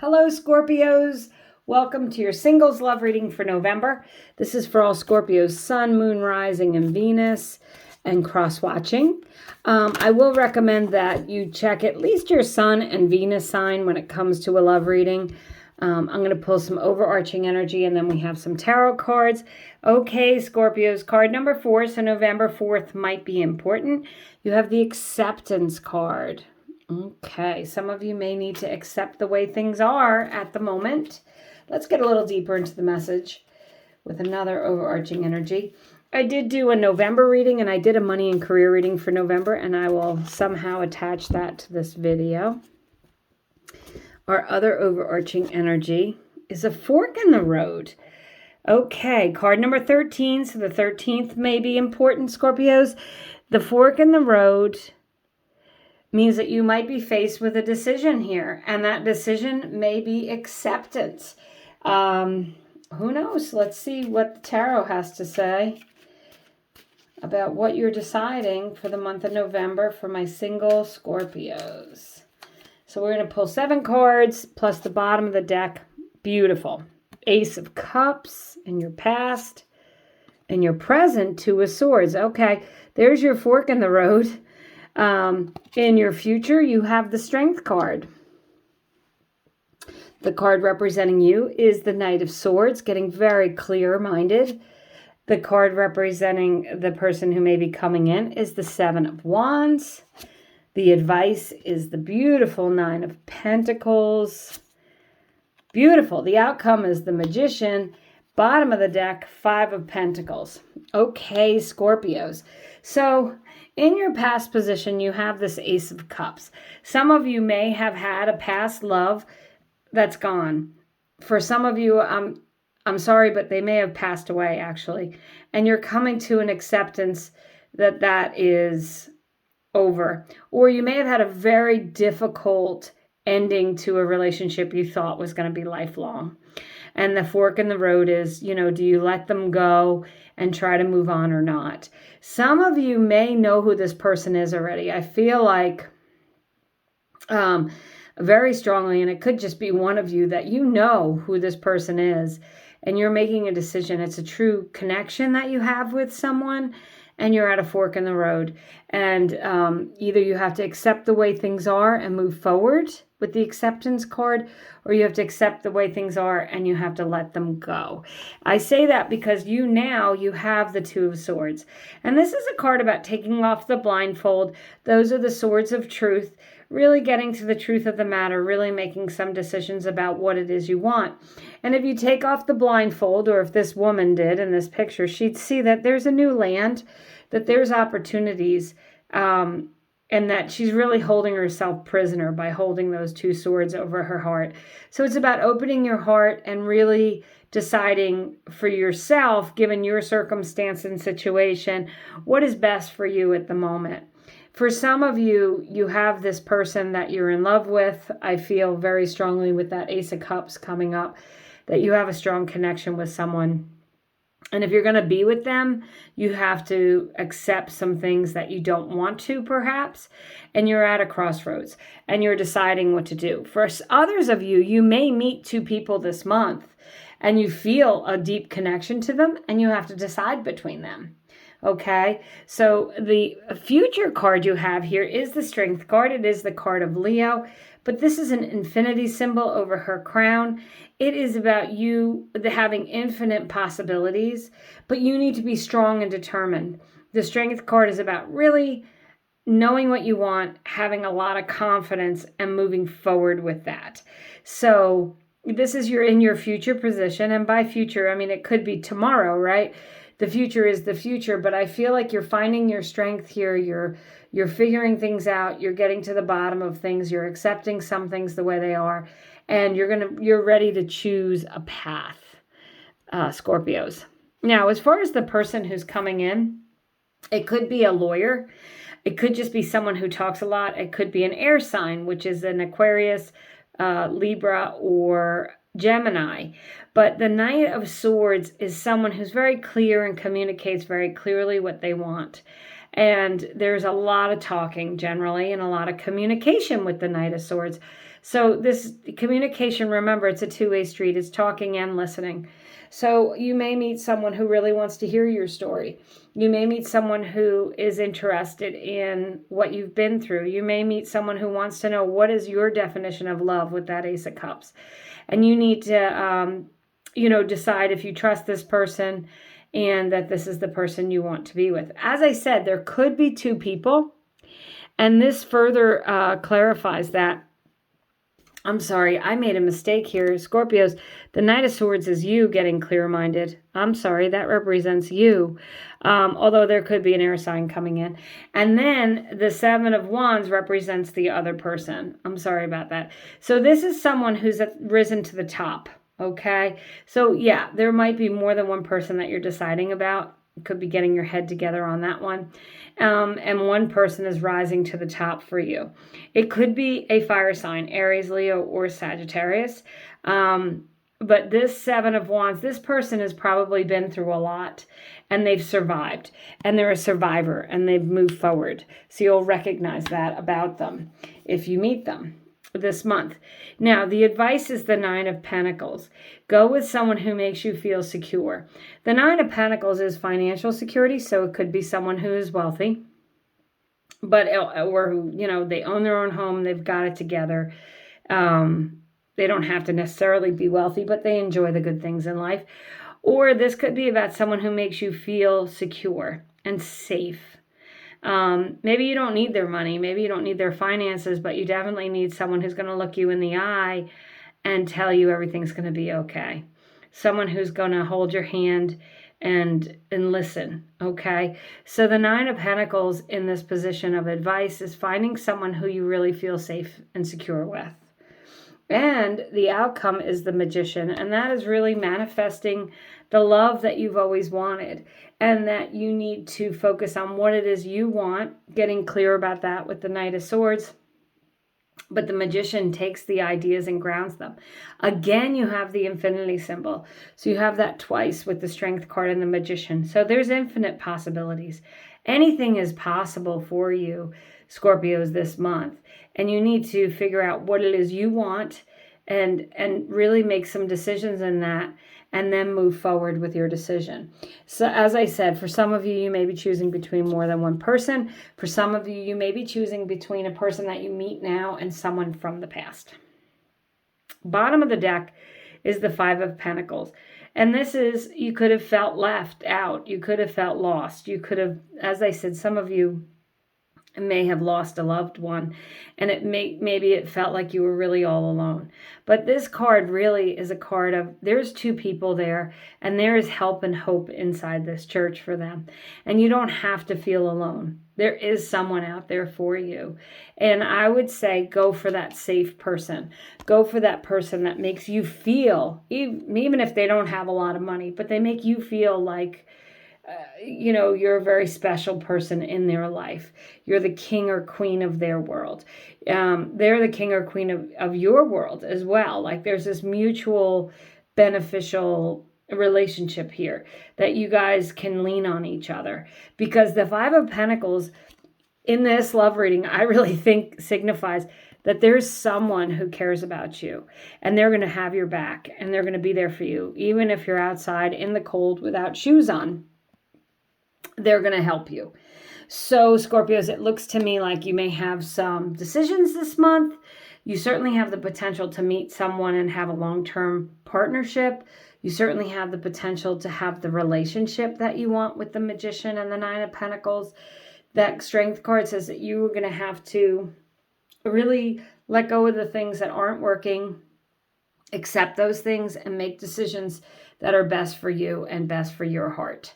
Hello, Scorpios. Welcome to your singles love reading for November. This is for all Scorpios, Sun, Moon, Rising, and Venus, and cross-watching. I will recommend that you check at least your Sun and Venus sign when it comes to a love reading. I'm going to pull some overarching energy, and then we have some tarot cards. Okay, Scorpios, card number 4, so November 4th might be important. You have the acceptance card. Okay, some of you may need to accept the way things are at the moment. Let's get a little deeper into the message with another overarching energy. I did do a November reading, and I did a money and career reading for November, and I will somehow attach that to this video. Our other overarching energy is a fork in the road. Okay, card number 13, so the 13th may be important, Scorpios. The fork in the road means that you might be faced with a decision here, and that decision may be acceptance. Who knows? Let's see what the tarot has to say about what you're deciding for the month of November for my single Scorpios. So we're going to pull 7 cards plus the bottom of the deck. Beautiful. Ace of Cups in your past, and your present, 2 of Swords. Okay, there's your fork in the road. In your future, you have the Strength card. The card representing you is the Knight of Swords, getting very clear-minded. The card representing the person who may be coming in is the 7 of Wands. The advice is the beautiful 9 of Pentacles. Beautiful. The outcome is the Magician. Bottom of the deck, 5 of Pentacles. Okay, Scorpios. So in your past position, you have this Ace of Cups. Some of you may have had a past love that's gone. For some of you, I'm sorry, but they may have passed away, actually. And you're coming to an acceptance that that is over. Or you may have had a very difficult ending to a relationship you thought was going to be lifelong. And the fork in the road is, do you let them go and try to move on or not? Some of you may know who this person is already. I feel like very strongly, and it could just be one of you, that you know who this person is and you're making a decision. It's a true connection that you have with someone, and you're at a fork in the road. And either you have to accept the way things are and move forward with the acceptance card, or you have to accept the way things are and you have to let them go. I say that because you have the 2 of Swords. And this is a card about taking off the blindfold. Those are the swords of truth, really getting to the truth of the matter, really making some decisions about what it is you want. And if you take off the blindfold, or if this woman did in this picture, she'd see that there's a new land, that there's opportunities, and that she's really holding herself prisoner by holding those 2 swords over her heart. So it's about opening your heart and really deciding for yourself, given your circumstance and situation, what is best for you at the moment. For some of you, you have this person that you're in love with. I feel very strongly with that Ace of Cups coming up, that you have a strong connection with someone. And if you're going to be with them, you have to accept some things that you don't want to, perhaps. And you're at a crossroads and you're deciding what to do. For others of you, you may meet 2 people this month and you feel a deep connection to them and you have to decide between them. Okay, so the future card you have here is the Strength card. It is the card of Leo, but this is an infinity symbol over her crown. It is about you having infinite possibilities, but you need to be strong and determined. The Strength card is about really knowing what you want, having a lot of confidence, and moving forward with that. So this is in your future position, and by future, I mean it could be tomorrow, right? The future is the future, but I feel like you're finding your strength here. You're figuring things out. You're getting to the bottom of things. You're accepting some things the way they are, and you're ready to choose a path, Scorpios. Now, as far as the person who's coming in, it could be a lawyer. It could just be someone who talks a lot. It could be an air sign, which is an Aquarius, Libra, or Gemini. But the Knight of Swords is someone who's very clear and communicates very clearly what they want. And there's a lot of talking generally and a lot of communication with the Knight of Swords. So this communication, remember, it's a two-way street. It's talking and listening. So you may meet someone who really wants to hear your story. You may meet someone who is interested in what you've been through. You may meet someone who wants to know what is your definition of love with that Ace of Cups. And you need to, decide if you trust this person and that this is the person you want to be with. As I said, there could be two people, and this further clarifies that. I'm sorry, I made a mistake here. Scorpios, the Knight of Swords is you getting clear-minded. I'm sorry, that represents you. Although there could be an air sign coming in. And then the Seven of Wands represents the other person. I'm sorry about that. So this is someone who's risen to the top, okay? So yeah, there might be more than one person that you're deciding about. You could be getting your head together on that one. And one person is rising to the top for you. It could be a fire sign, Aries, Leo, or Sagittarius. But this Seven of Wands, this person has probably been through a lot and they've survived. And they're a survivor and they've moved forward. So you'll recognize that about them if you meet them this month. Now, the advice is the Nine of Pentacles. Go with someone who makes you feel secure. The Nine of Pentacles is financial security, so it could be someone who is wealthy, or who, they own their own home, they've got it together. They don't have to necessarily be wealthy, but they enjoy the good things in life. Or this could be about someone who makes you feel secure and safe. Maybe you don't need their money. Maybe you don't need their finances, but you definitely need someone who's going to look you in the eye and tell you everything's going to be okay. Someone who's going to hold your hand and listen, okay? So the Nine of Pentacles in this position of advice is finding someone who you really feel safe and secure with. And the outcome is the Magician, and that is really manifesting the love that you've always wanted, and that you need to focus on what it is you want, getting clear about that with the Knight of Swords. But the Magician takes the ideas and grounds them. Again, you have the infinity symbol. So you have that twice with the Strength card and the Magician. So there's infinite possibilities. Anything is possible for you, Scorpios, this month. And you need to figure out what it is you want and really make some decisions in that, and then move forward with your decision. So as I said, for some of you, you may be choosing between more than one person. For some of you, you may be choosing between a person that you meet now and someone from the past. Bottom of the deck is the Five of Pentacles. And this is, you could have felt left out. You could have felt lost. You could have, as I said, some of you may have lost a loved one, and maybe it felt like you were really all alone. But this card really is a card of, there's two people there, and there is help and hope inside this church for them. And you don't have to feel alone. There is someone out there for you. And I would say go for that safe person. Go for that person that makes you feel, even if they don't have a lot of money, but they make you feel like you're a very special person in their life. You're the king or queen of their world. They're the king or queen of your world as well. Like there's this mutual beneficial relationship here that you guys can lean on each other. Because the Five of Pentacles in this love reading, I really think signifies that there's someone who cares about you, and they're going to have your back, and they're going to be there for you. Even if you're outside in the cold without shoes on, they're going to help you. So Scorpios, it looks to me like you may have some decisions this month. You certainly have the potential to meet someone and have a long-term partnership. You certainly have the potential to have the relationship that you want with the Magician and the Nine of Pentacles. That Strength card says that you are going to have to really let go of the things that aren't working, accept those things, and make decisions that are best for you and best for your heart.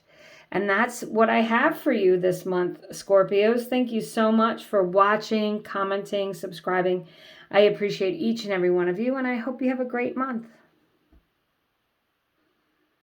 And that's what I have for you this month, Scorpios. Thank you so much for watching, commenting, subscribing. I appreciate each and every one of you, and I hope you have a great month.